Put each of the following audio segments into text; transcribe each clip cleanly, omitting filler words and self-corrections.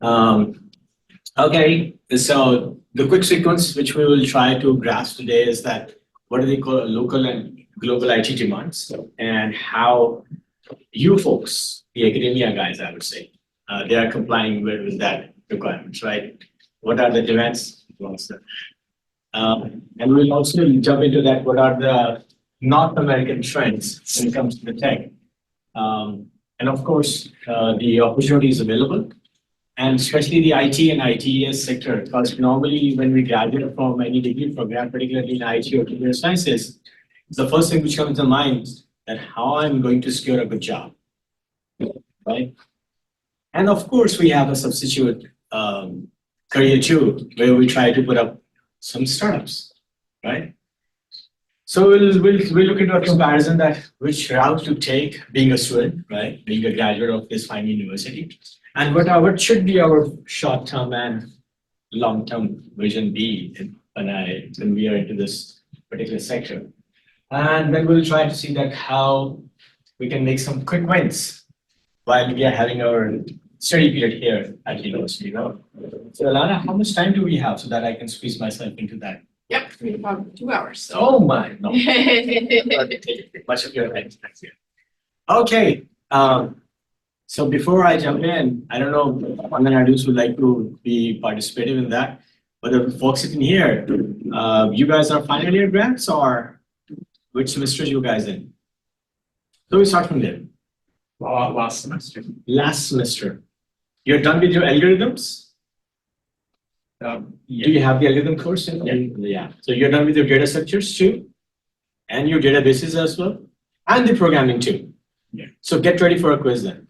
Um, okay, so the quick sequence which we will try to grasp today is that what do they call local and global IT demands and how you folks, the academia guys, I would say, they are complying with that requirements, right? What are the demands? And we'll also jump into that. What are the North American trends when it comes to the tech? And of course, the opportunities available, and especially the IT and ITES sector, because normally when we graduate from any degree program, particularly in IT or computer sciences, the first thing which comes to mind is that how I'm going to secure a good job, right? And of course, we have a substitute career too, where we try to put up some startups, right? So we'll look into a comparison that which route to take being a student, right? Being a graduate of this fine university. And what should be our short-term and long-term vision be when we are into this particular sector. And then we'll try to see that how we can make some quick wins while we are having our study period here at the university. So Alana, how much time do we have so that I can squeeze myself into that? Yep, we have about 2 hours. So. Oh my, no. Much of your time. Okay. So before I jump in, I don't know if Anganadus would like to be participative in that, but the folks sitting here, you guys are final year grads or which semester you guys in? So we start from there. Last semester. Last semester. You're done with your algorithms? Yeah. Do you have the algorithm course? Yeah. So you're done with your data structures too, and your databases as well, and the programming too. Yeah. So get ready for a quiz then.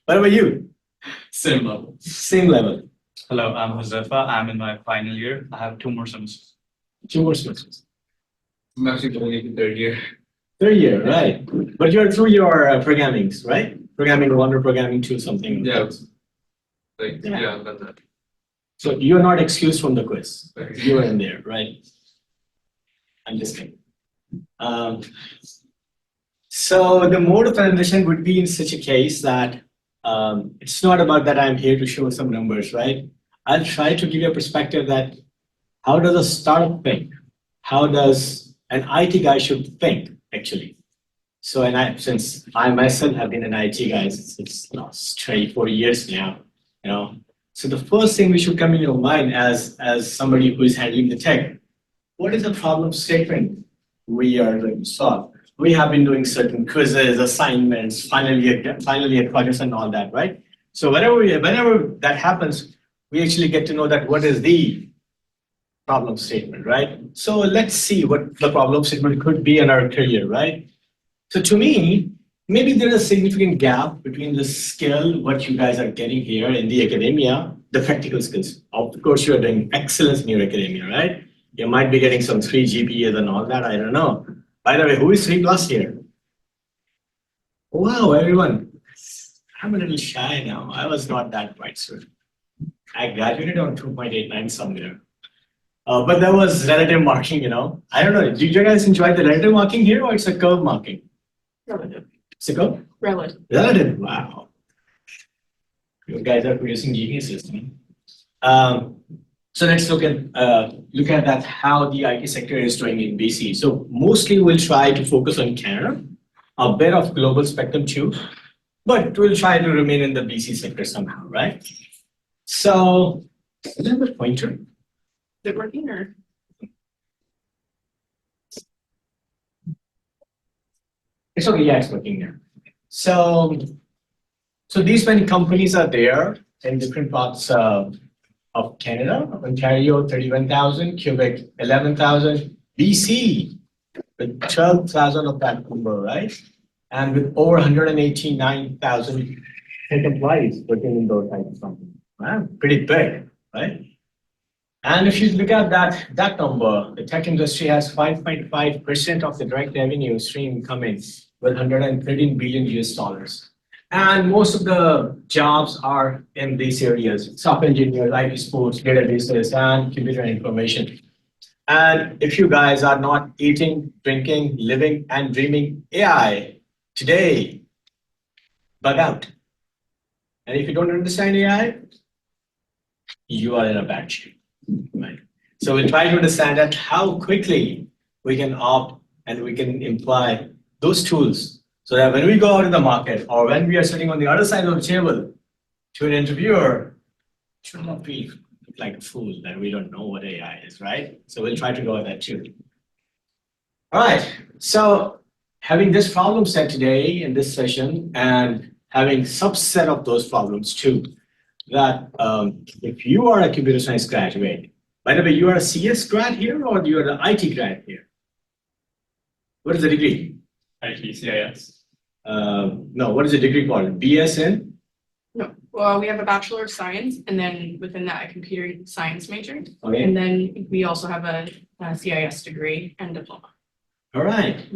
What about you? Same level. Same level. Hello, I'm Josefa. I'm in my final year. I have 2 more semesters. 2 more semesters. I'm actually going into 3rd year. 3rd year, right? But you're through your programmings, right? Programming 1 or programming 2, something. Yeah. Yeah. Yeah, I've done that. So you're not excused from the quiz. Right. You are in there, right? I'm just kidding. So the mode of transition would be in such a case that it's not about that I'm here to show some numbers, right? I'll try to give you a perspective that how does a startup think? How does an IT guy should think, actually? So, since I myself have been an IT guy since last 24 years now, so the first thing which should come in your mind as somebody who is handling the tech, what is the problem statement we are going to solve? We have been doing certain quizzes, assignments, final year projects and all that, right? So whenever that happens, we actually get to know that what is the problem statement, right? So let's see what the problem statement could be in our career, right? So to me, maybe there is a significant gap between the skill, what you guys are getting here in the academia, the practical skills. Of course, you are doing excellence in your academia, right? You might be getting some 3 GPAs and all that, I don't know. By the way, who is 3+ here? Wow, everyone. I'm a little shy now. I was not that bright, sir. I graduated on 2.89 somewhere. But that was relative marking, I don't know. Did you guys enjoy the relative marking here or it's a curve marking? Relative. It's a curve? Relative. Relative, wow. You guys are producing geniuses. So let's look at that, how the IT sector is doing in BC. So mostly we'll try to focus on Canada, a bit of global spectrum too, but we'll try to remain in the BC sector somehow, right? So, is that the pointer? Is it working or? It's okay, yeah, it's working now. So these many companies are there in different parts of Canada. Ontario, 31,000, Quebec, 11,000, BC, with 12,000 of that number, right? And with over 189,000 tech employees working in those types of companies. Wow, pretty big, right? And if you look at that number, the tech industry has 5.5% of the direct revenue stream coming with 113 billion US dollars. And most of the jobs are in these areas: software engineers, IT sports, databases, and computer information. And if you guys are not eating, drinking, living, and dreaming AI today, bug out. And if you don't understand AI, you are in a bad shape, right? So we'll try to understand that how quickly we can opt and we can imply those tools so that when we go out in the market or when we are sitting on the other side of the table to an interviewer, should not be like a fool that we don't know what AI is, right? So we'll try to go at that too. All right. So having this problem set today in this session and having subset of those problems too, that if you are a computer science graduate, by the way, you are a CS grad here or you are an IT grad here? What is the degree? IT CIS. No, what is the degree called? BS in? No, well, we have a Bachelor of Science, and then within that, a Computer Science major. Okay. And then we also have a CIS degree and diploma. All right.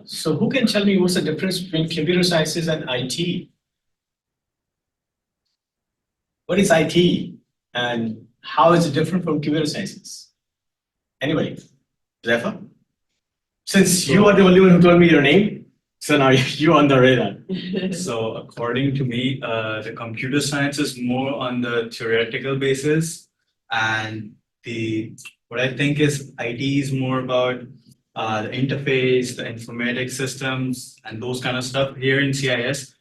So who can tell me what's the difference between computer sciences and IT? What is IT and how is it different from computer sciences? Anybody? Zephyr? Since you are the only one who told me your name, so now you're on the radar. So according to me, the computer science is more on the theoretical basis, and what I think is IT is more about the interface, the informatic systems, and those kind of stuff. Here in CIS,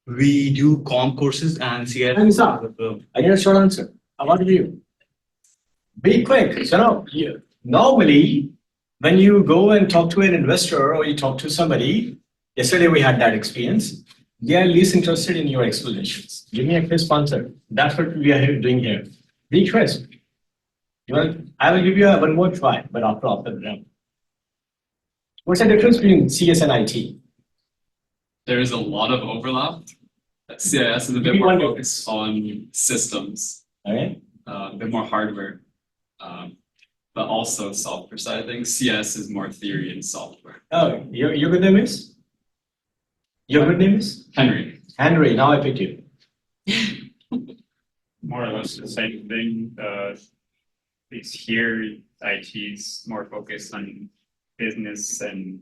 we do comp courses and CIS. And I get a short answer. How about you? Be quick. So now, normally, when you go and talk to an investor or you talk to somebody, yesterday we had that experience, they are least interested in your explanations. Give me a crisp answer. That's what we are doing here. Be crisp. I will give you one more try, but after the round. What's the difference between CS and IT? There is a lot of overlap. CIS is a bit Maybe more one focused on systems, Okay. a bit more hardware, but also software side of things. CS is more theory and software. Oh, your good name is? Your good name is? Henry. Henry. Now I pick you. More or less the same thing. It's here, IT is more focused on business and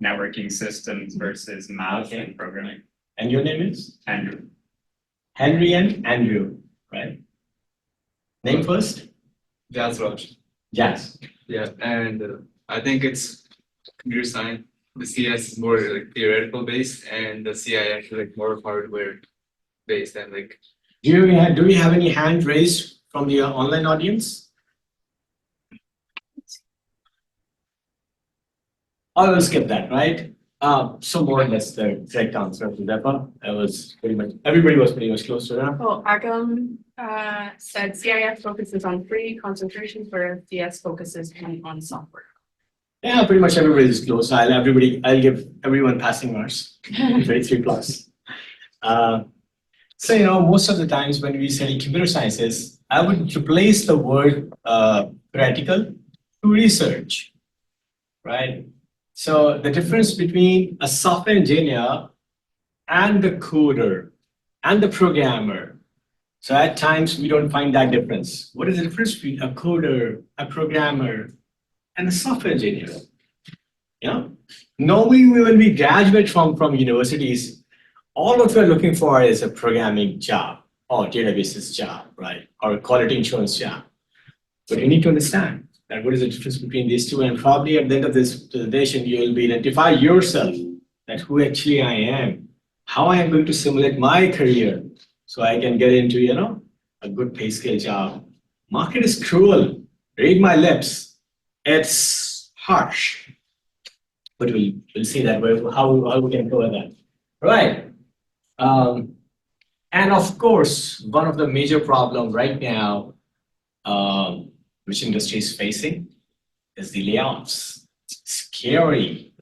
networking systems versus math Okay. and programming. And your name is? Andrew. Henry and Andrew, right? Name first? Jazz Raj. Jazz. Yeah, and I think it's computer science. The CS is more like theoretical based, and the CIS is like more hardware based and like. Do we have any hand raised from the online audience? I will skip that, right? So more or less the correct answer to that one. Everybody was pretty much close to that. Well, Agam said CIS focuses on free concentrations, whereas CS focuses on software. Yeah, pretty much everybody is close. I'll give everyone passing marks. 23 plus. So most of the times when we study computer sciences, I would replace the word practical to research, right? So the difference between a software engineer and the coder and the programmer. So at times we don't find that difference. What is the difference between a coder, a programmer, and a software engineer? Normally when we graduate from universities, all what we're looking for is a programming job or databases job, right? Or a quality insurance job. But you need to understand that what is the difference between these two, and probably at the end of this presentation, you will be identify yourself that who actually I am, how I am going to simulate my career so I can get into, a good pay scale job. Market is cruel. Read my lips. It's harsh. But we'll see that how we can cover that. Right. And of course, one of the major problems right now, which industry is facing, is the layoffs. It's scary.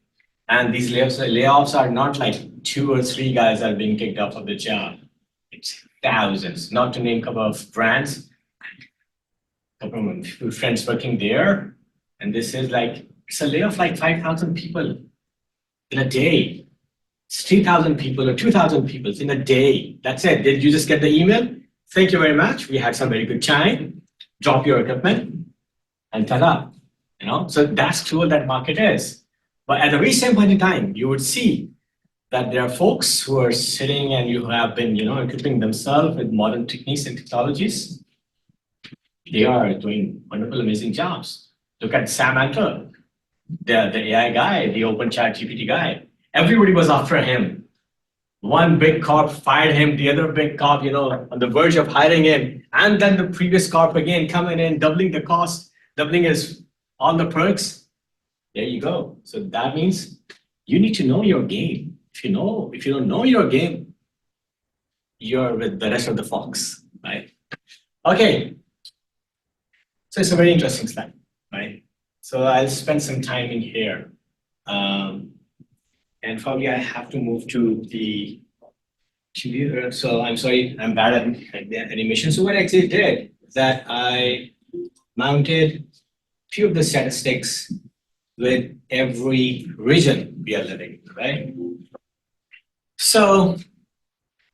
And these layoffs are not like 2 or 3 guys that are being kicked off of the job. It's thousands, not to name a couple of brands. A couple of few friends working there. And this is it's a layoff like 5,000 people in a day. It's 3,000 people or 2,000 people in a day. That's it. Did you just get the email? Thank you very much. We had some very good time. Drop your equipment and ta-da. So that's true that market is. But at the very same point in time, you would see that there are folks who are sitting and you have been, equipping themselves with modern techniques and technologies. They are doing wonderful, amazing jobs. Look at Sam Altman, the AI guy, the open chat GPT guy. Everybody was after him. One big corp fired him, the other big corp, on the verge of hiring him, and then the previous corp again coming in, doubling the cost, doubling his all the perks. There you go. So that means you need to know your game. If you don't know your game, you're with the rest of the folks, right? Okay. So it's a very interesting slide, right? So I'll spend some time in here. And probably I have to move to the computer. So I'm sorry, I'm bad at the animation. So what I actually did is that I mounted a few of the statistics with every region we are living in, right? So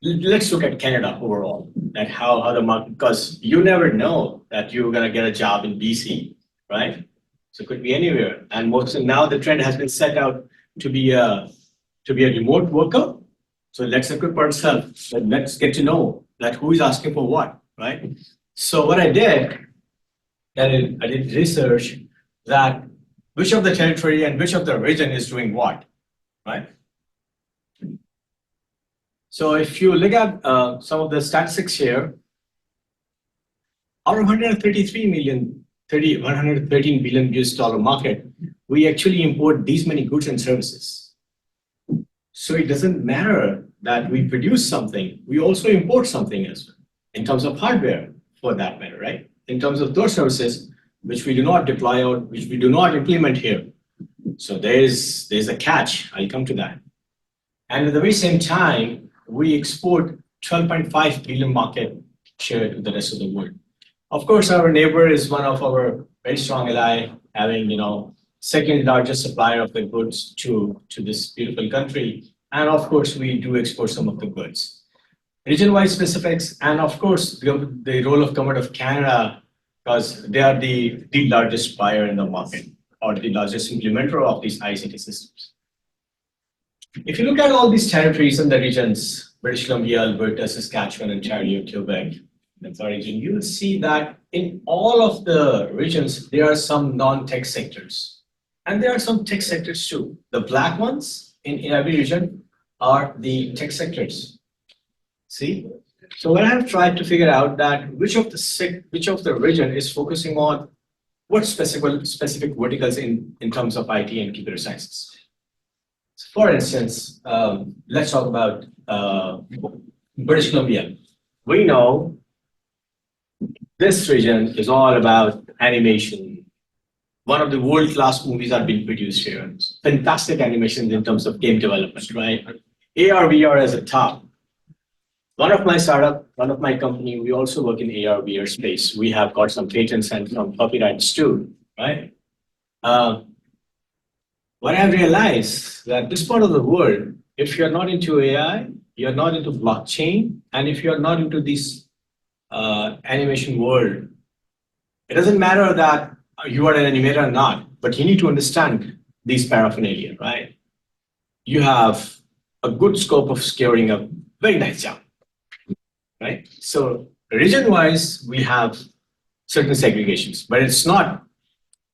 let's look at Canada overall, and how the market, because you never know that you're gonna get a job in BC, right? So it could be anywhere. And now the trend has been set out to be a remote worker. So let's equip ourselves and let's get to know that who is asking for what, right? So what I did, I did research that which of the territory and which of the region is doing what, right? So if you look at some of the statistics here, our 113 billion US dollar market, we actually import these many goods and services. So it doesn't matter that we produce something, we also import something as well, in terms of hardware for that matter, right? In terms of those services, which we do not deploy or which we do not implement here. So there's a catch, I'll come to that. And at the very same time, we export 12.5 billion market share to the rest of the world. Of course, our neighbor is one of our very strong ally, having second largest supplier of the goods to this beautiful country. And of course, we do export some of the goods. Region-wide specifics, and of course, the role of Government of Canada, because they are the largest buyer in the market or the largest implementer of these ICT systems. If you look at all these territories and the regions, British Columbia, Alberta, Saskatchewan, Ontario, Quebec, that's our region, you will see that in all of the regions, there are some non-tech sectors. And there are some tech sectors too. The black ones in every region are the tech sectors. See? So what I have tried to figure out that which of the region is focusing on what specific verticals in terms of IT and computer sciences. So for instance, let's talk about British Columbia. We know this region is all about animation. One of the world-class movies are being produced here. Fantastic animations in terms of game development, right? AR, VR as a top. One of my startup, one of my company, we also work in AR, VR space. We have got some patents and some copyrights too, right? What I've realized that this part of the world, if you're not into AI, you're not into blockchain, and if you're not into this animation world, it doesn't matter that you are an animator or not, but you need to understand these paraphernalia, right? You have a good scope of scoring a very nice job, right? So region-wise, we have certain segregations, but it's not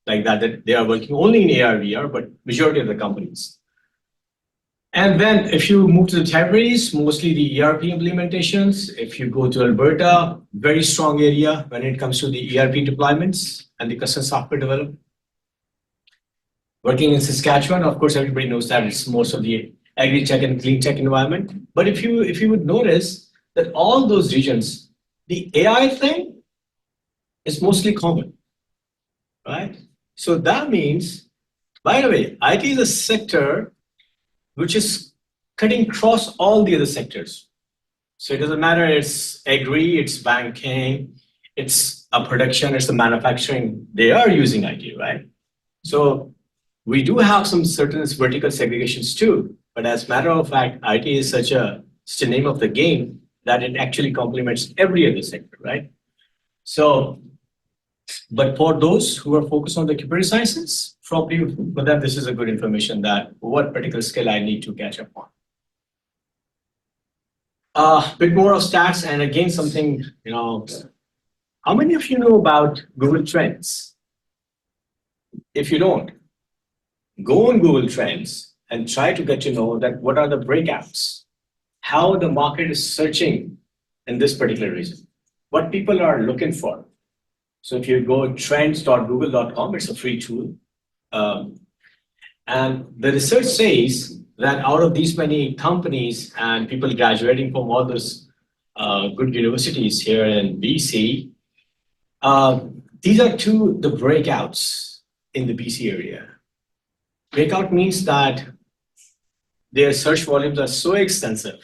like that they are working only in AR, VR, but majority of the companies. And then if you move to the territories, mostly the ERP implementations. If you go to Alberta, very strong area when it comes to the ERP deployments and the custom software development. Working in Saskatchewan, of course, everybody knows that it's most of the agri-tech and clean tech environment. But if you would notice that all those regions, the AI thing is mostly common, right? So that means, by the way, IT is a sector which is cutting across all the other sectors. So it doesn't matter, it's agri, it's banking, it's a production, it's the manufacturing, they are using IT, right? So we do have some certain vertical segregations too, but as a matter of fact, IT is such a name of the game that it actually complements every other sector, right? So, but for those who are focused on the computer sciences, probably for them, this is a good information that what particular skill I need to catch up on. Bit more of stats, and again, something, how many of you know about Google Trends? If you don't, go on Google Trends and try to get to know that what are the breakouts, how the market is searching in this particular region, what people are looking for. So if you go trends.google.com, it's a free tool. And the research says that out of these many companies and people graduating from all those good universities here in BC, these are the breakouts in the BC area. Breakout means that their search volumes are so extensive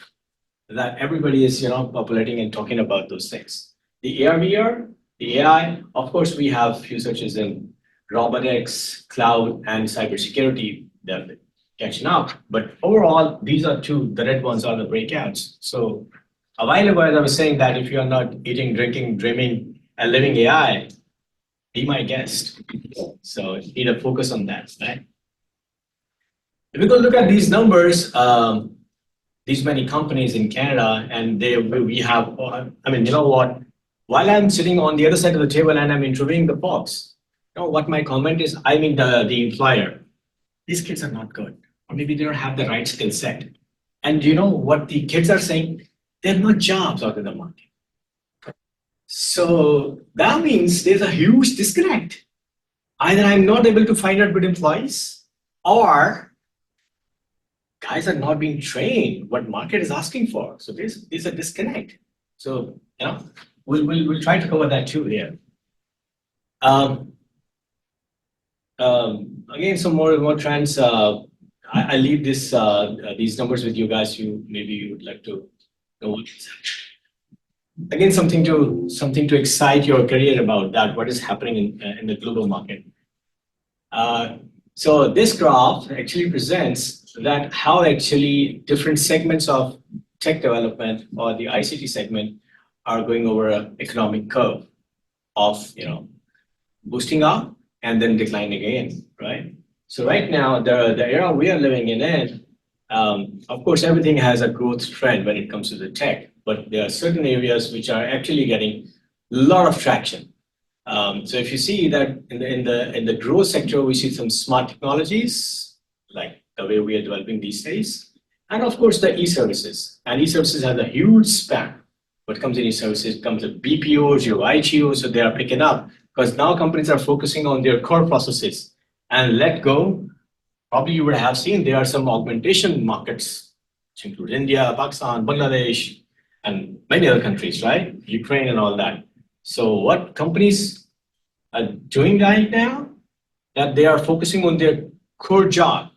that everybody is populating and talking about those things. The AR/VR, the AI, of course, we have few searches in robotics, cloud, and cybersecurity that are catching up. But overall, these are the red ones are the breakouts. So a while ago, as I was saying that if you are not eating, drinking, dreaming, and living AI, be my guest. So you need to focus on that, right? If you go look at these numbers, these many companies in Canada, and we have, I mean, you know what? While I'm sitting on the other side of the table and I'm interviewing the folks, what my comment is, I mean the employer, these kids are not good, or maybe they don't have the right skill set. And you know what the kids are saying? There are no jobs out in the market. So that means there's a huge disconnect. Either I'm not able to find out good employees, or guys are not being trained what market is asking for. So there's a disconnect. So we'll try to cover that too here. Again, some more trends. I leave these numbers with you guys. Maybe you would like to know what is that. Again, something to excite your career about that. What is happening in the global market? So this graph actually presents that how actually different segments of tech development or the ICT segment are going over an economic curve of boosting up and then declining again, right? So right now, the era we are living in, of course, everything has a growth trend when it comes to the tech, but there are certain areas which are actually getting a lot of traction. So if you see that in the growth sector, we see some smart technologies, like the way we are developing these days, and of course the e-services. And e-services has a huge span. What comes in e-services comes with BPOs, your ITOs, so they are picking up because now companies are focusing on their core processes and let go. Probably you would have seen there are some augmentation markets, which include India, Pakistan, Bangladesh, and many other countries, right? Ukraine and all that. So what companies are doing right now, that they are focusing on their core job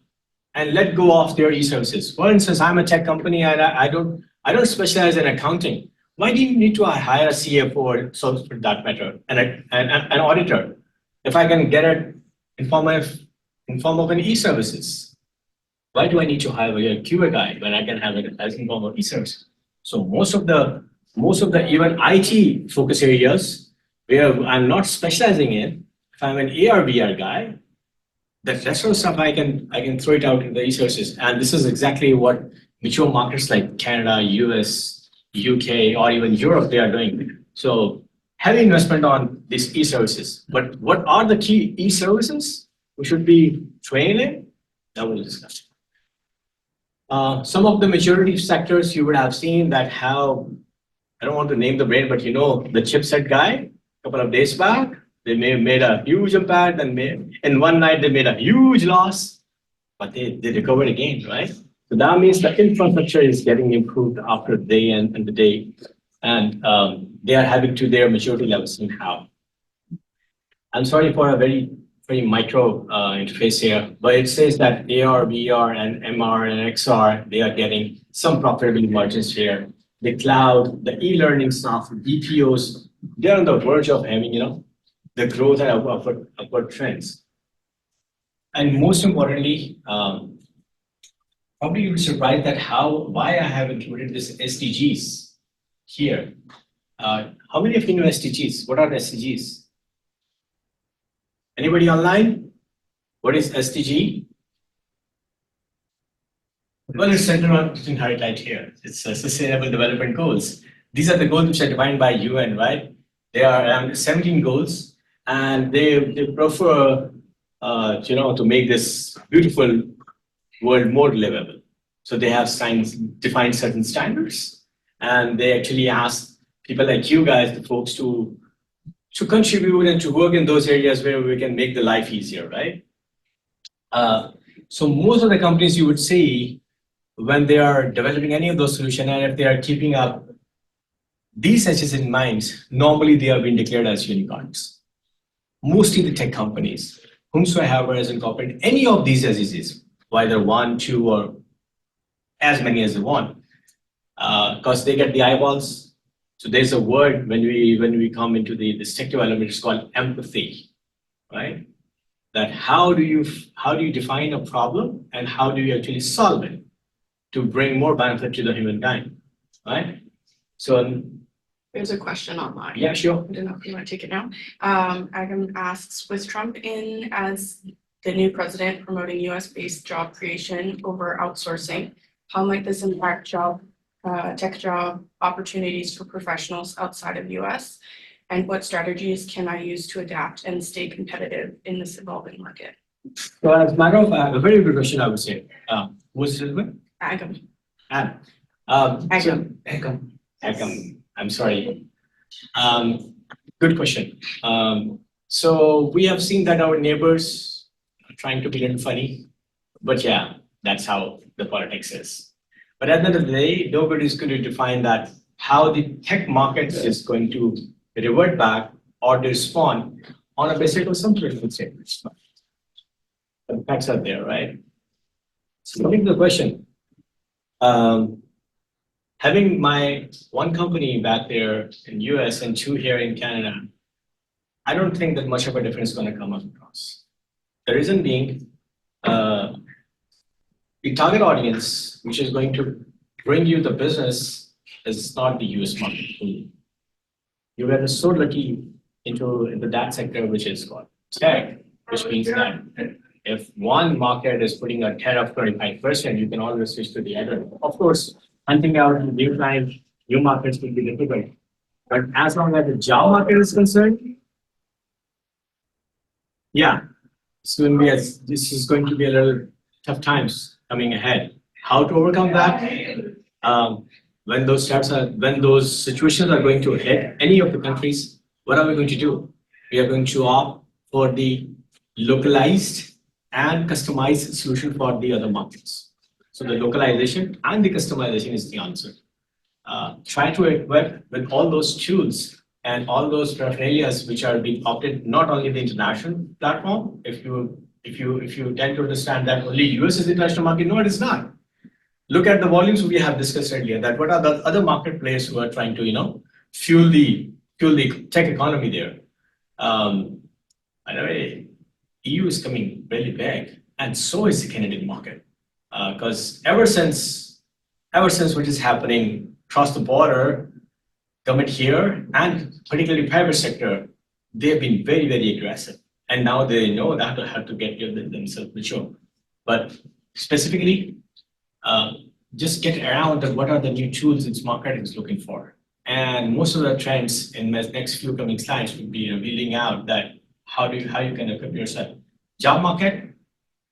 and let go of their e-services. For instance, I'm a tech company and I don't specialize in accounting. Why do you need to hire a CFO or so for that matter, and an auditor, if I can get it in form of an e-services? Why do I need to hire a QA guy when I can have it as in form of e-services? So most of the even IT focus areas where I'm not specializing in, if I'm an AR/VR guy, the rest of the stuff I can throw it out in the e-services. And this is exactly what mature markets like Canada, US, UK, or even Europe, they are doing. So heavy investment on these e-services. But what are the key e-services we should be trained in? That we'll discuss. Some of the maturity sectors you would have seen that how, I don't want to name the brand, but the chipset guy, a couple of days back, they made a huge impact, and in one night they made a huge loss, but they recovered again, right? So that means the infrastructure is getting improved after day and the day, and they are having to their maturity levels somehow. I'm sorry for a very micro interface here, but it says that AR, VR, and MR and XR, they are getting some profitable margins here. The cloud, the e-learning stuff, BPOs, they're on the verge of having, the growth and upward trends. And most importantly, probably you'll be surprised that why I have included this SDGs here. How many of you know SDGs? What are the SDGs? Anybody online? What is SDG? Well, it's centered on right here. It's Sustainable Development Goals. These are the goals which are defined by UN, right? They are 17 goals, and they prefer, to make this beautiful world more livable. So they have defined certain standards, and they actually ask people like you guys, the folks, to contribute and to work in those areas where we can make the life easier, right? So most of the companies you would see when they are developing any of those solutions, and if they are keeping up these edges in mind, normally they have been declared as unicorns. Mostly the tech companies, whomsoever has incorporated any of these SDGs, whether one, two, or as many as they want, because they get the eyeballs. So there's a word when we come into this tech development, it's called empathy, right? That how do you define a problem and how do you actually solve it to bring more benefit to the humankind, right? So There's a question online. yeah, sure. I don't know if you want to take it now. Agam asks, with Trump in as the new president promoting US-based job creation over outsourcing, how might this impact tech job opportunities for professionals outside of US? And what strategies can I use to adapt and stay competitive in this evolving market? So as a matter of fact, a very good question, I would say. What's the name? Agam. Adam. Agam. I'm sorry. Good question. So we have seen that our neighbors are trying to be a little funny, but yeah, that's how the politics is. But at the end of the day, nobody is going to define that how the tech market is going to revert back or respond on a basis of some critical statements. The facts are there, right? So coming to the question, having my one company back there in US and two here in Canada, I don't think that much of a difference is going to come across. The reason being, the target audience, which is going to bring you the business, is not the US market. You guys are so lucky into that sector, which is called tech, which means that if one market is putting a tariff of 25%, you can always switch to the other. Of course, hunting out new clients, new markets will be difficult. But as long as the job market is concerned, yeah, this is going to be a little tough times coming ahead. How to overcome that? When those situations are going to hit any of the countries, what are we going to do? We are going to opt for the localized and customized solution for the other markets. So the localization and the customization is the answer. Try to equip with all those tools and all those areas which are being opted, not only the international platform. If you tend to understand that only US is the international market, no, it is not. Look at the volumes we have discussed earlier. That what are the other market players who are trying to fuel the tech economy there. By the way, EU is coming really big, and so is the Canadian market. Because ever since what is happening across the border, government here and particularly private sector, they have been very, very aggressive. And now they know that how to get themselves mature. But specifically, just get around that what are the new tools its market is looking for. And most of the trends in the next few coming slides will be revealing out that how you can equip yourself. Job market,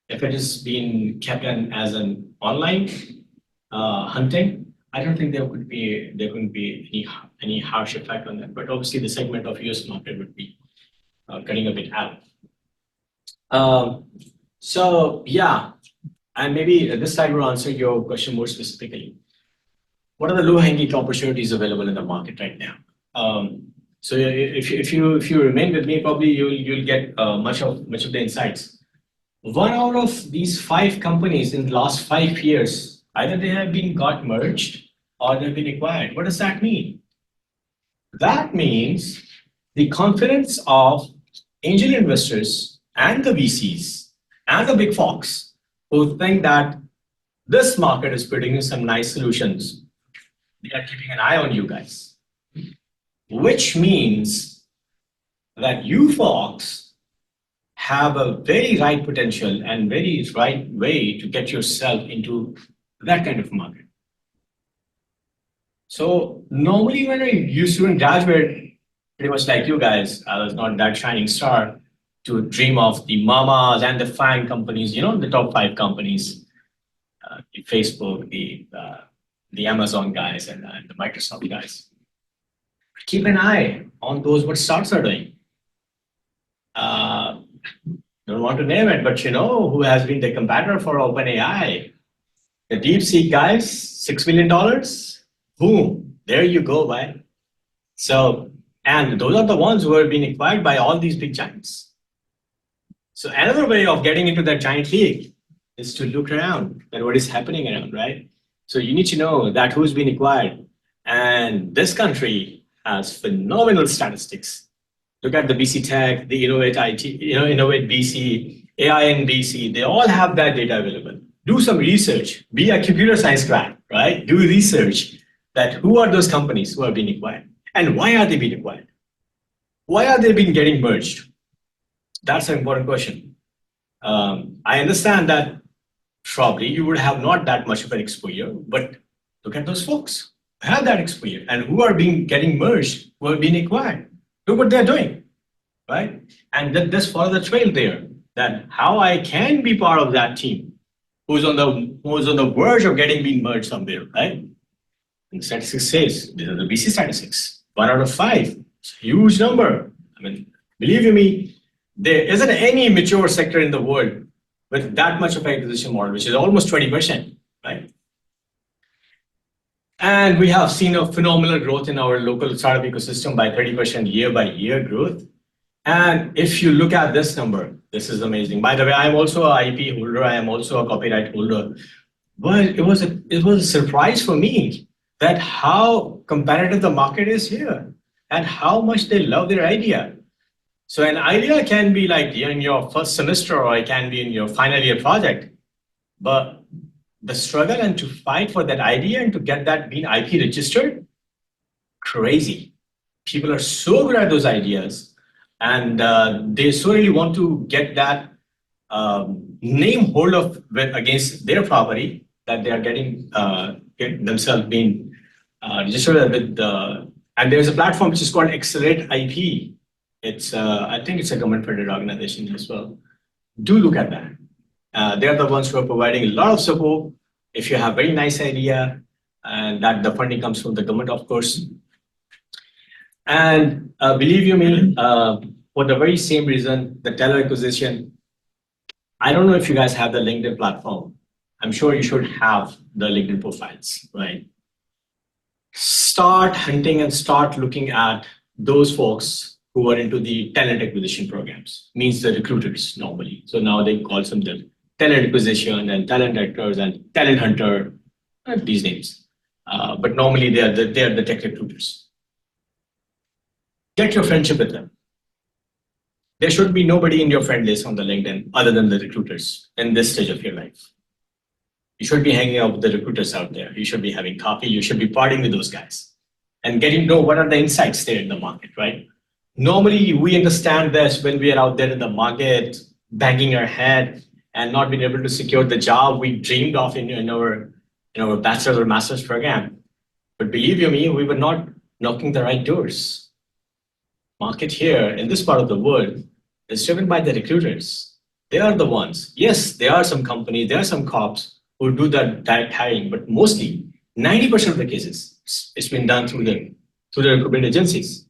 if it is being kept in as an online hunting, I don't think there couldn't be any harsh effect on that. But obviously, the segment of US market would be cutting a bit out. So yeah, and maybe this slide will answer your question more specifically. What are the low-hanging opportunities available in the market right now? So if you remain with me, probably you'll get much of the insights. One out of these 5 companies in the last 5 years, either they have been got merged or they've been acquired. What does that mean? That means the confidence of angel investors and the VCs and the big fox who think that this market is producing some nice solutions. They are keeping an eye on you guys, which means that you folks have a very right potential and very right way to get yourself into that kind of market. So normally when I used to graduate, pretty much like you guys, I was not that shining star to dream of the mamas and the fine companies, the top 5 companies, the Facebook, the Amazon guys, and the Microsoft guys. Keep an eye on those what startups are doing. Don't want to name it, but who has been the competitor for OpenAI? The DeepSeek guys, $6 million. Boom, there you go, right? So, and those are the ones who have been acquired by all these big giants. So another way of getting into that giant league is to look around at what is happening around, right? So you need to know that who's been acquired. And this country has phenomenal statistics. Look at the BC Tech, the Innovate IT, Innovate BC, AIN BC, they all have that data available. Do some research, be a computer science grad, right? Do research that who are those companies who are being acquired and why are they being acquired? Why are they being getting merged? That's an important question. I understand that probably you would have not that much of an exposure, but look at those folks who have that exposure and who are getting merged, who are being acquired. Look what they're doing, right? And then just follow the trail there. That how I can be part of that team, who's on the verge of being merged somewhere, right? And statistics says these are the BC statistics. 1 out of 5, it's a huge number. I mean, believe you me, there isn't any mature sector in the world with that much of an acquisition model, which is almost 20%, right? And we have seen a phenomenal growth in our local startup ecosystem by 30% year by year growth. And if you look at this number, this is amazing. By the way, I'm also an IP holder. I am also a copyright holder. But it was a surprise for me that how competitive the market is here and how much they love their idea. So an idea can be like in your first semester or it can be in your final year project. But the struggle and to fight for that idea and to get that being IP registered, crazy. People are so good at those ideas and they so really want to get that name hold of against their property that they are getting themselves being registered with and there's a platform which is called Accelerate IP. It's I think it's a government funded organization as well. Do look at that. They're the ones who are providing a lot of support if you have very nice idea and that the funding comes from the government, of course. And believe you me, for the very same reason, the talent acquisition, I don't know if you guys have the LinkedIn platform. I'm sure you should have the LinkedIn profiles, right? Start hunting and start looking at those folks who are into the talent acquisition programs, means the recruiters normally. So now they call them the talent acquisition and talent directors and talent hunter, these names. But normally they are the tech recruiters. Get your friendship with them. There should be nobody in your friend list on the LinkedIn other than the recruiters in this stage of your life. You should be hanging out with the recruiters out there. You should be having coffee. You should be partying with those guys and getting to know what are the insights there in the market, right? Normally, we understand this when we are out there in the market, banging our head and not being able to secure the job we dreamed of in our bachelor's or master's program. But believe you me, we were not knocking the right doors. Market here in this part of the world is driven by the recruiters. They are the ones. Yes, there are some companies, there are some cops who do that direct hiring, but mostly 90% of the cases, it's been done through the recruitment agencies.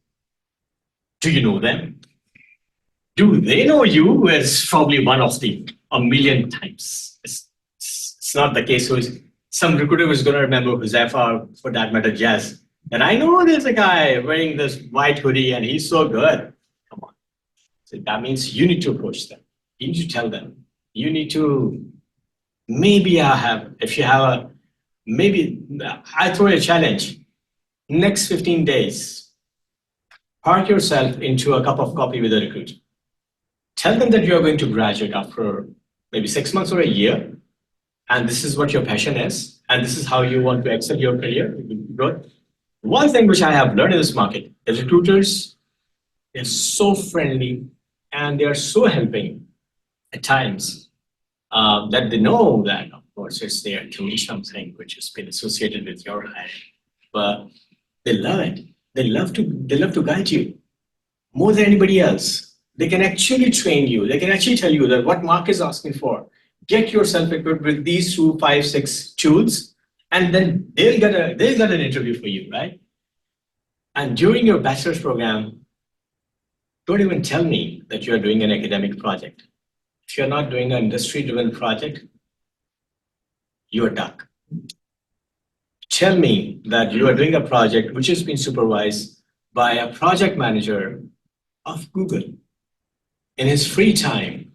Do you know them? Do they know you? It's probably one of a million times. It's not the case. So some recruiter is going to remember Huzafa, for that matter, Jazz. And I know there's a guy wearing this white hoodie and he's so good. Come on. So that means you need to approach them. You need to tell them. You need to maybe I throw a challenge. Next 15 days, park yourself into a cup of coffee with a recruiter. Tell them that you're going to graduate after maybe 6 months or a year. And this is what your passion is. And this is how you want to excel your career. One thing which I have learned in this market, the recruiters are so friendly and they are so helping at times that they know that course, it's their commission thing, which has been associated with your hiring. But they love it. They love to guide you more than anybody else. They can actually train you. They can actually tell you that what market is asking for. Get yourself equipped with these 2, 5, 6 tools, and then they'll get an interview for you, right? And during your bachelor's program, don't even tell me that you are doing an academic project. If you're not doing an industry-driven project, you're stuck. Tell me that you are doing a project which has been supervised by a project manager of Google. In his free time,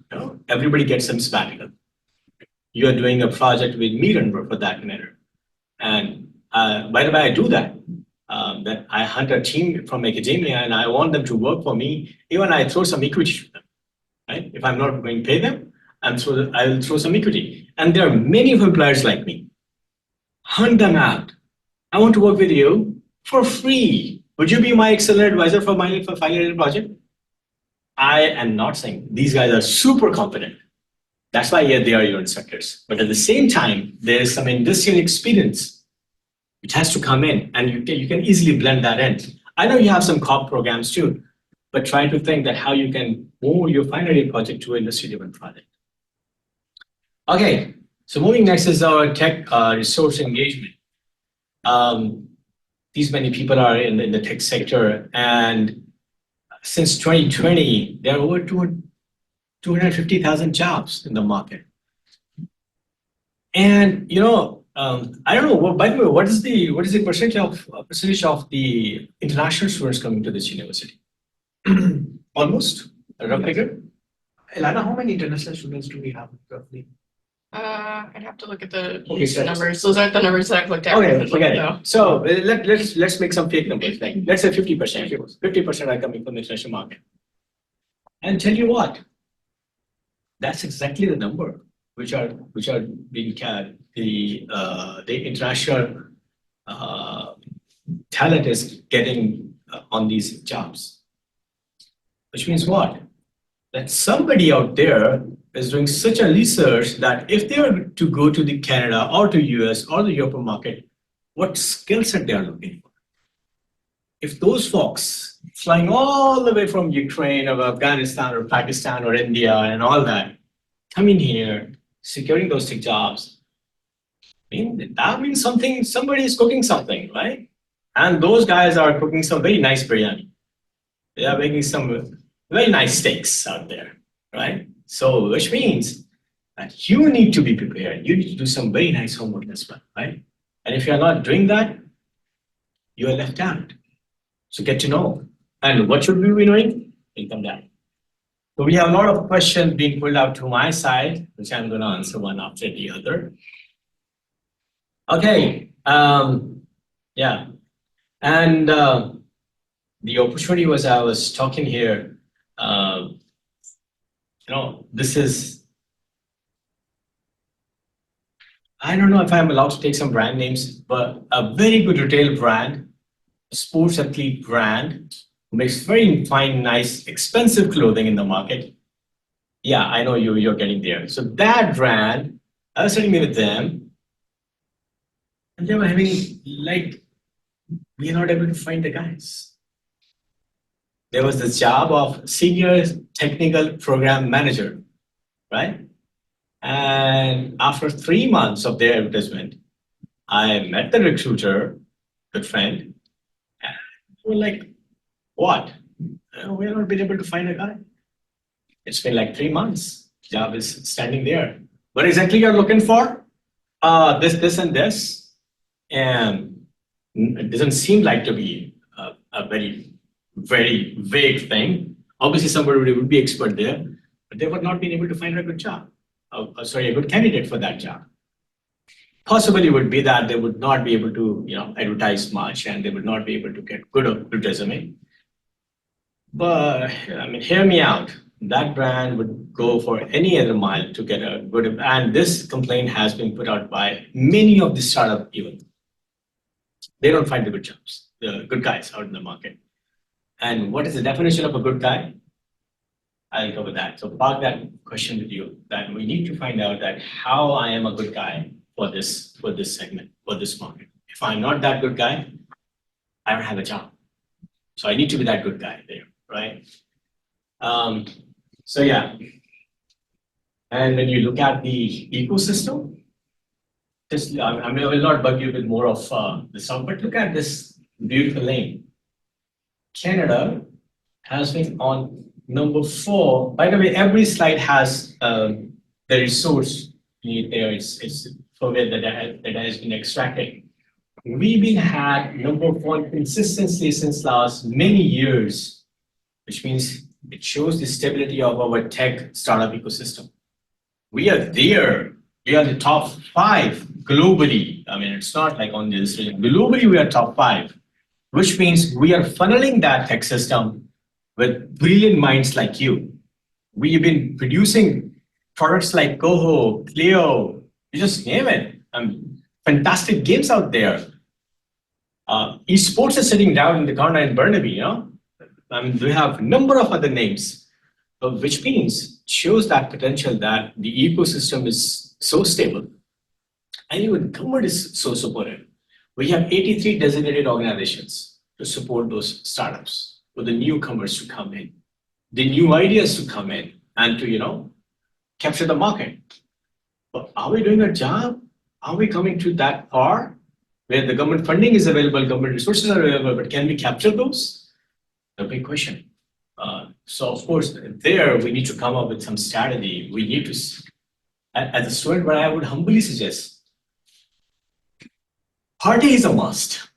everybody gets some sabbatical. You are doing a project with Meer Anwar for that matter. And by the way, I do that. That I hunt a team from academia and I want them to work for me. Even I throw some equity to them. Right? If I'm not going to pay them, I will throw some equity. And there are many employers like me. Hunt them out. I want to work with you for free. Would you be my external advisor for my final year project? I am not saying these guys are super competent. That's why they are your instructors. But at the same time, there is some industrial experience which has to come in, and you can easily blend that in. I know you have some COP programs too, but try to think that how you can move your final year project to an industry-driven project. Okay, so moving next is our tech resource engagement. These many people are in the tech sector, and since 2020, there are over 250,000 jobs in the market. And I don't know. By the way, what is the percentage of the international students coming to this university? Almost a rough figure. Elana, how many international students do we have roughly? I'd have to look at the Okay, so- numbers. Those aren't the numbers that I've looked at. Okay, forget No. it. So let's make some fake numbers. Like let's say 50%. 50% are coming from the international market. And tell you what, that's exactly the number which are being carried. The international talent is getting on these jobs. Which means what? That somebody out there is doing such a research that if they are to go to the Canada or to US or the European market, what skill set they are looking for. If those folks flying all the way from Ukraine or Afghanistan or Pakistan or India and all that, coming here, securing those tech jobs, that means somebody is cooking something, right? And those guys are cooking some very nice biryani. They are making some very nice steaks out there, right? So, which means that you need to be prepared. You need to do some very nice homework as well, right? And if you're not doing that, you are left out. So get to know. And what should we be doing? We'll come down. So we have a lot of questions being pulled out to my side, which I'm going to answer one after the other. Okay, yeah. And the opportunity was I was talking here, this is, I don't know if I'm allowed to take some brand names, but a very good retail brand, a sports athlete brand, who makes very fine, nice, expensive clothing in the market. Yeah, I know you're getting there. So that brand, I was sitting with them, and they were having we are not able to find the guys. There was this job of senior technical program manager, right? And after 3 months of their advertisement, I met the recruiter, good friend, and we were like, what? We have not been able to find a guy. It's been like 3 months. Job is standing there. What exactly you're looking for? This, and this. And it doesn't seem like to be a very, very vague thing. Obviously, somebody would be expert there, but they would not be able to find a good job. A good candidate for that job. Possibly would be that they would not be able to, advertise much, and they would not be able to get good resume. But hear me out. That brand would go for any other mile to get a good. And this complaint has been put out by many of the startup even. They don't find the good jobs, the good guys out in the market. And what is the definition of a good guy? I'll cover that. So park that question with you, that we need to find out that how I am a good guy for this segment, for this market. If I'm not that good guy, I don't have a job. So I need to be that good guy there, right? So yeah. And when you look at the ecosystem, just I will not bug you with more of the stuff, but look at this beautiful lane. Canada has been on number 4. By the way, every slide has the resource need there. It's for where the data has been extracted. We've been had number 4 consistently since last many years, which means it shows the stability of our tech startup ecosystem. We are there. We are the top 5 globally. I mean, it's not like on this region. Globally, we are top 5, which means we are funneling that tech system with brilliant minds like you. We've been producing products like Coho, Clio, you just name it. Fantastic games out there. Esports is sitting down in the corner in Burnaby, you know? We have a number of other names, which means shows that potential that the ecosystem is so stable. And even government is so supportive. We have 83 designated organizations to support those startups, for the newcomers to come in, the new ideas to come in, and to, capture the market. But are we doing our job? Are we coming to that far where the government funding is available, government resources are available, but can we capture those? The big question. So of course, there we need to come up with some strategy. We need to, as a student, what I would humbly suggest, party is a must.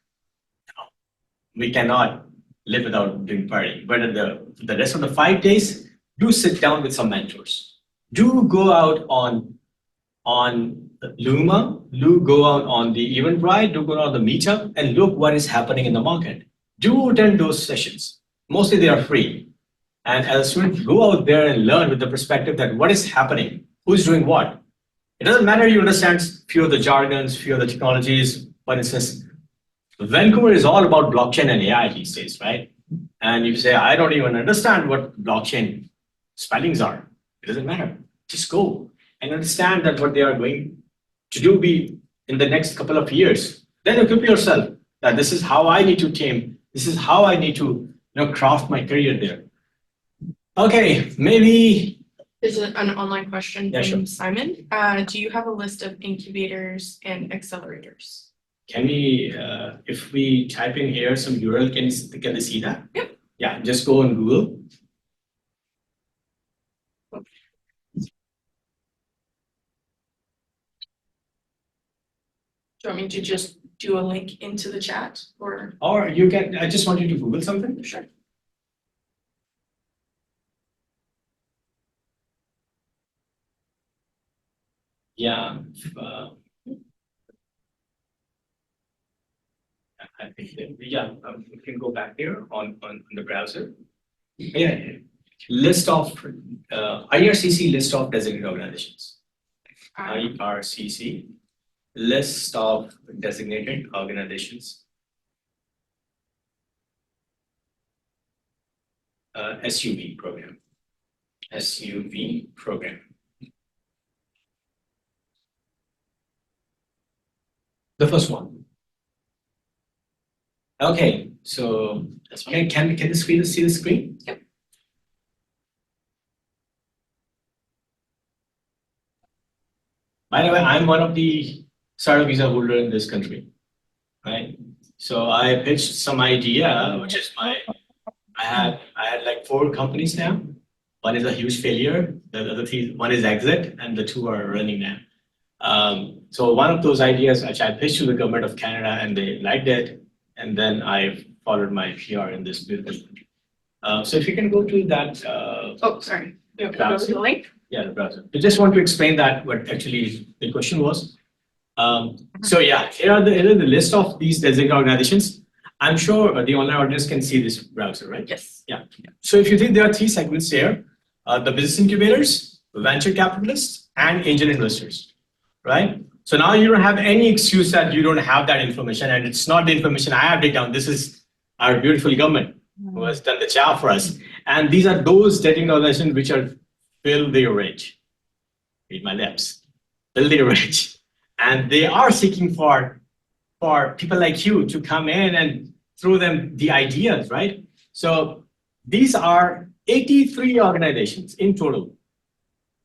We cannot live without doing party. But the rest of the 5 days, do sit down with some mentors. Do go out on Luma, do go out on the Eventbrite, do go out on the meetup and look what is happening in the market. Do attend those sessions. Mostly they are free. And as a student, go out there and learn with the perspective that what is happening, who's doing what. It doesn't matter you understand few of the jargons, few of the technologies. For instance, Vancouver is all about blockchain and AI these days, right? And you say, I don't even understand what blockchain spellings are. It doesn't matter. Just go and understand that what they are going to do be in the next couple of years. Then equip yourself that this is how I need to tame. This is how I need to craft my career there. Okay, maybe. There's an online question Yeah, from sure. Simon. Do you have a list of incubators and accelerators? Can we, if we type in here some URL, can they see that? Yep. Yeah, just go on Google. Do you want me to just do a link into the chat or? Or you can, I just want you to Google something. Sure. Yeah. I think we can go back here on the browser. Yeah. List of IRCC list of designated organizations. IRCC list of designated organizations. SUV program. SUV program. The first one. Okay, so can the screen see the screen? Yep. By the way, I'm one of the startup visa holder in this country, right? So I pitched some idea, which is I had like 4 companies now. One is a huge failure. The other 3, one is exit, and the 2 are running now. So one of those ideas which I pitched to the government of Canada, and they liked it, and then I followed my PR in this business. So if you can go to that. Oh, sorry. You have to go to the link? Yeah, the browser. I just want to explain that what actually the question was. So yeah, here are the list of these designated organizations. I'm sure the online audience can see this browser, right? Yes. Yeah. So if you think there are 3 segments here, the business incubators, venture capitalists, and angel investors, right? So now you don't have any excuse that you don't have that information, and it's not the information I have taken down. This is our beautiful government. who has done the job for us. And these are those dating organizations which are filthy rich. Read my lips. Filthy rich. And they are seeking for people like you to come in and throw them the ideas, right? So these are 83 organizations in total.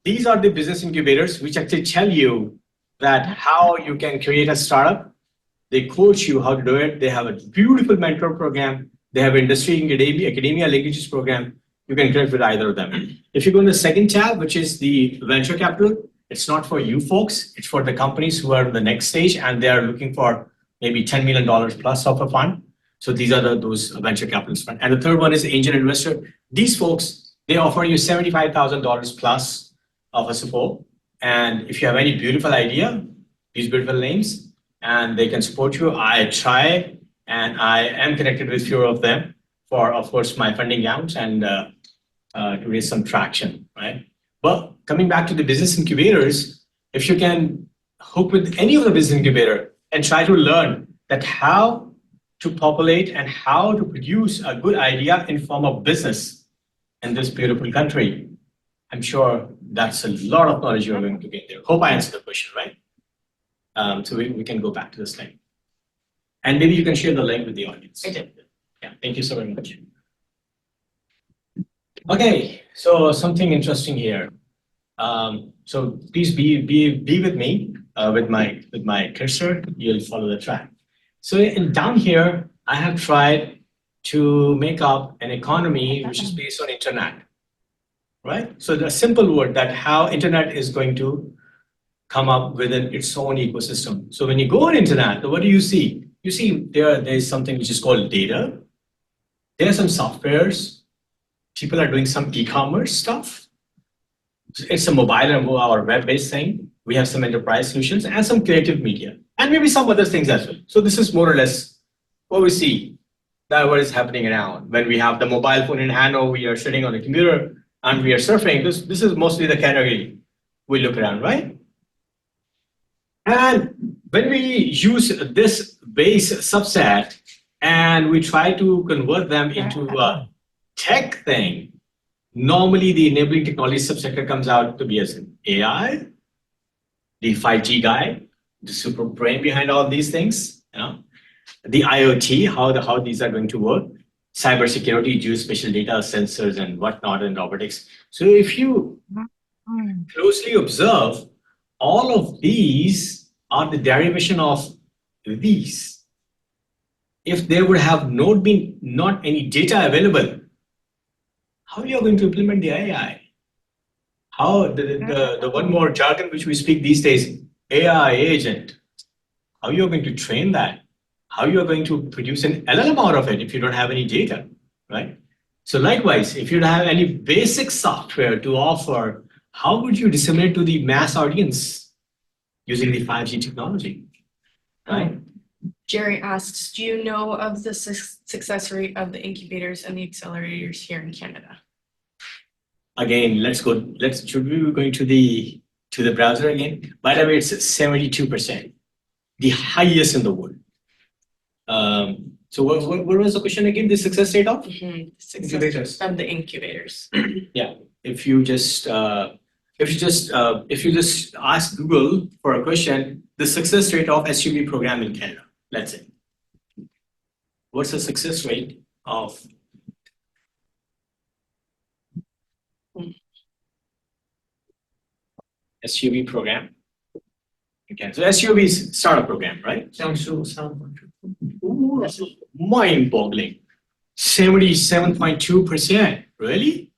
These are the business incubators which actually tell you that how you can create a startup. They coach you how to do it. They have a beautiful mentor program. They have industry academia languages program. You can connect with either of them. If you go to the second tab, which is the venture capital, it's not for you folks. It's for the companies who are in the next stage and they are looking for maybe $10 million plus of a fund. So these are those venture capitalists fund. And the third one is angel investor. These folks, they offer you $75,000 plus of a support. And if you have any beautiful idea, these beautiful names, and they can support you. I try, and I am connected with few of them for, of course, my funding rounds and to raise some traction, right? But coming back to the business incubators, if you can hook with any of the business incubator and try to learn that how to populate and how to produce a good idea in form of business in this beautiful country, I'm sure that's a lot of knowledge you're going to get there. Hope I answered the question, right? So we can go back to the slide. And maybe you can share the link with the audience. I did. Yeah, thank you so very much. Okay, so something interesting here. So please be with me with my cursor. You'll follow the track. So down here, I have tried to make up an economy which is based on internet, right? So the simple word that how internet is going to come up within its own ecosystem. So when you go on internet, what do you see? You see there's something which is called data. There are some softwares. People are doing some e-commerce stuff. It's a mobile or web-based thing. We have some enterprise solutions and some creative media, and maybe some other things as well. So this is more or less what we see, that what is happening around. When we have the mobile phone in hand or we are sitting on the computer and we are surfing, this is mostly the category we look around, right? And when we use this base subset and we try to convert them into a tech thing, normally the enabling technology subsector comes out to be as an AI, the 5G guy, the super brain behind all these things, the IoT, how these are going to work, cybersecurity, geospatial data, sensors and whatnot, and robotics. So if you closely observe, all of these are the derivation of these. If there would have not been any data available, how are you going to implement the AI? How the one more jargon which we speak these days, AI agent, how you are going to train that? How you are going to produce an LLM out of it if you don't have any data, right? So likewise, if you don't have any basic software to offer, how would you disseminate to the mass audience using the 5G technology, right? Jerry asks, do you know of the success rate of the incubators and the accelerators here in Canada? Again, should we be going to the browser again? By the way, it's 72%, the highest in the world. So what was the question again? The success rate of? Success of the incubators. Yeah, if you just ask Google for a question, the success rate of SUV program in Canada, let's say. What's the success rate of SUV program? Okay, so SUV is startup program, right? Sounds Mind-boggling. 77.2%. Really?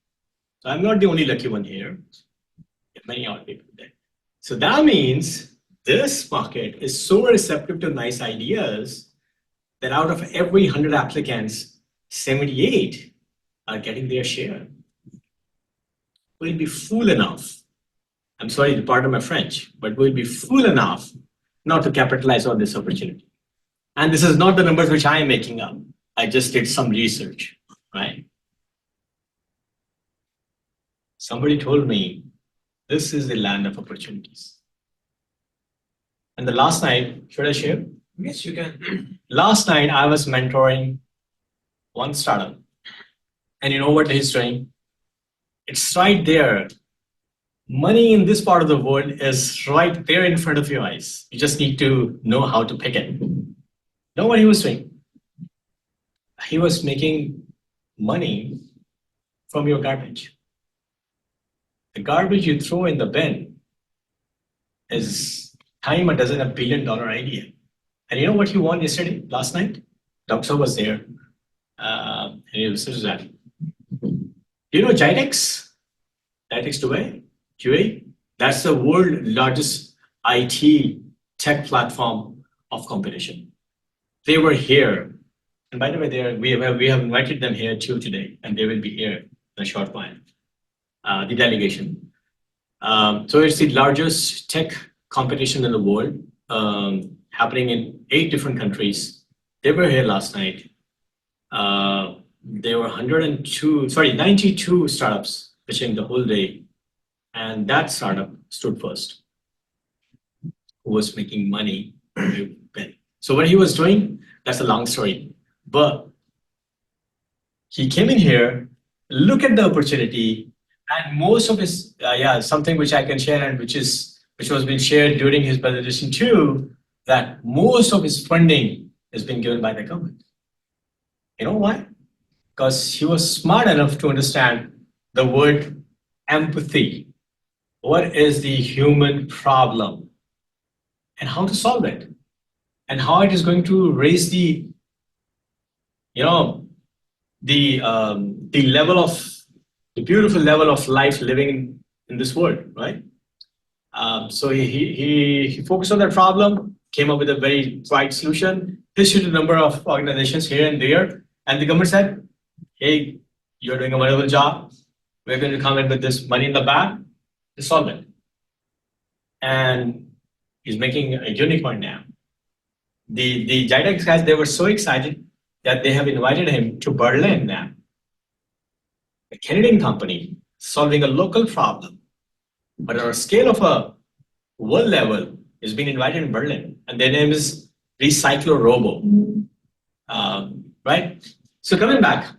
So I'm not the only lucky one here. There are many other people there. So that means this market is so receptive to nice ideas that out of every 100 applicants, 78 are getting their share. We'll be fool enough. I'm sorry to pardon my French, but we'll be fool enough not to capitalize on this opportunity. And this is not the numbers which I am making up. I just did some research, right? Somebody told me this is the land of opportunities. And the last night, should I share? Yes, you can. Last night, I was mentoring one startup. and you know what he's doing? It's right there. Money in this part of the world is right there in front of your eyes. You just need to know how to pick it. Know what he was doing? He was making money from your garbage. The garbage you throw in the bin is time a dozen $1 billion idea. And you know what he won last night? Doctor was there. And he was that. You know Gytex? Gytex Dubai? QA? That's the world's largest IT tech platform of competition. They were here. And by the way, we have invited them here too today, and they will be here in a short while. The delegation. So it's the largest tech competition in the world, happening in 8 different countries. They were here last night. There were 92 startups pitching the whole day. And that startup stood first, who was making money. So what he was doing, that's a long story. But he came in here, look at the opportunity, and most of his, something which I can share and which was being shared during his presentation too, that most of his funding has been given by the government. You know why? Because he was smart enough to understand the word empathy. What is the human problem and how to solve it, and how it is going to raise the beautiful level of life living in this world, right? So he focused on that problem, came up with a very right solution, issued a number of organizations here and there, and the government said, hey, you're doing a wonderful job. We're going to come in with this money in the bag to solve it. And he's making a unicorn now. The Gytex guys, they were so excited that they have invited him to Berlin now. A Canadian company solving a local problem, but on a scale of a world level, is being invited in Berlin, and their name is Recycler Robo. Right? So coming back,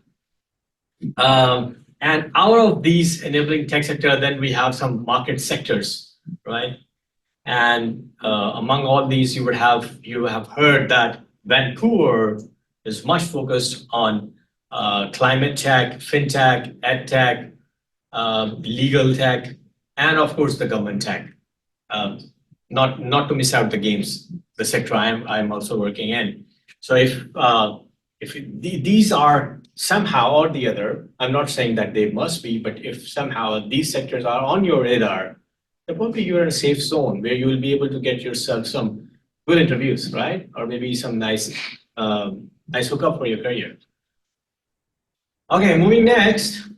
and out of these enabling tech sector, then we have some market sectors, right? And among all these, you have heard that Vancouver is much focused on climate tech, fintech, ed tech, legal tech, and of course the government tech. Not to miss out the games, the sector I'm also working in. So if these are somehow or the other, I'm not saying that they must be, but if somehow these sectors are on your radar, then probably you're in a safe zone where you will be able to get yourself some good interviews, right? Or maybe some nice hookup for your career. Okay, moving next.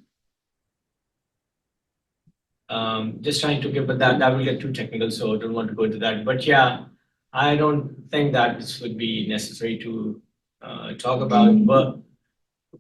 Just trying to give, but that will get too technical, so I don't want to go into that. But yeah, I don't think that this would be necessary to talk about.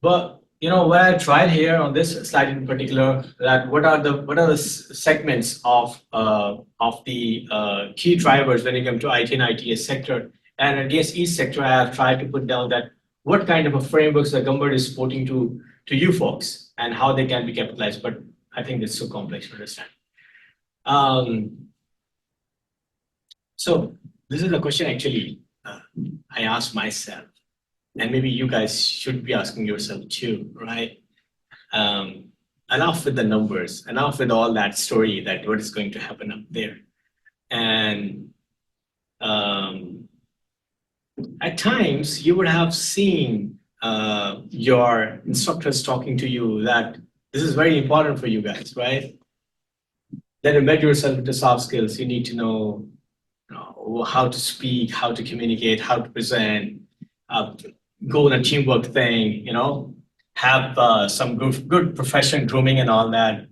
But you know, what I tried here on this slide in particular, that what are the segments of the key drivers when it comes to IT and ITS sector, and against each sector, I have tried to put down that what kind of a frameworks the government is supporting to you folks and how they can be capitalized. But I think it's so complex to understand. So this is a question actually I asked myself, and maybe you guys should be asking yourself too, right? Enough with the numbers, enough with all that story that what is going to happen up there. And at times you would have seen your instructors talking to you that this is very important for you guys, right? Then embed yourself into soft skills. You need to know, how to speak, how to communicate, how to present, go on a teamwork thing, have some good profession grooming and all that.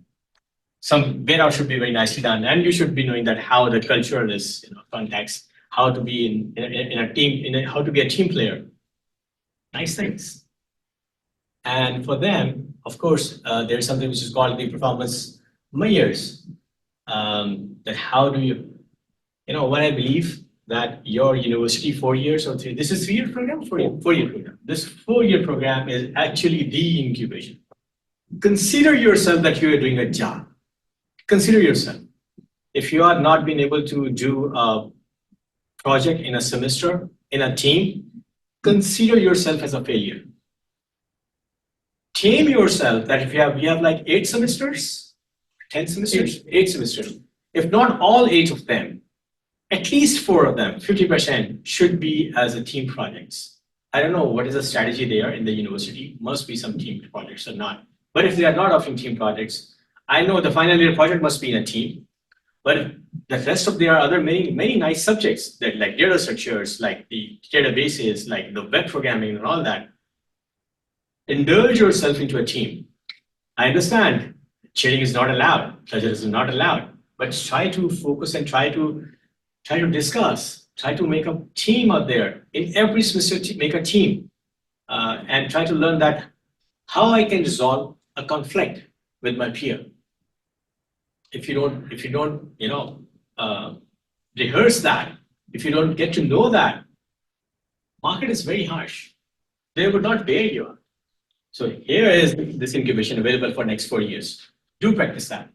Some bit out should be very nicely done, and you should be knowing that how the culture is, context, how to be in a team, how to be a team player. Nice things. And for them, of course, there's something which is called the performance measures. That how do you, what I believe that your university 4 years or 3, this is 3-year program, 4-year program. This 4-year program is actually the incubation. consider yourself that you are doing a job. Consider yourself. If you are not being able to do a project in a semester in a team, consider yourself as a failure. Tame yourself that if you have like 8 semesters, 10 semesters, 8 semesters, if not all 8 of them, at least 4 of them, 50% should be as a team projects. I don't know what is the strategy there in the university. Must be some team projects or not. But if they are not offering team projects, I know the final year project must be in a team. But the rest of there are other many nice subjects that like data structures, like the databases, like the web programming and all that. Indulge yourself into a team. I understand cheating is not allowed, plagiarism is not allowed, but try to focus and try to discuss, try to make a team out there. In every semester, make a team and try to learn that how I can resolve a conflict with my peer. If you don't, rehearse that, if you don't get to know that, market is very harsh. They would not bear you. So here is this incubation available for next 4 years. Do practice that.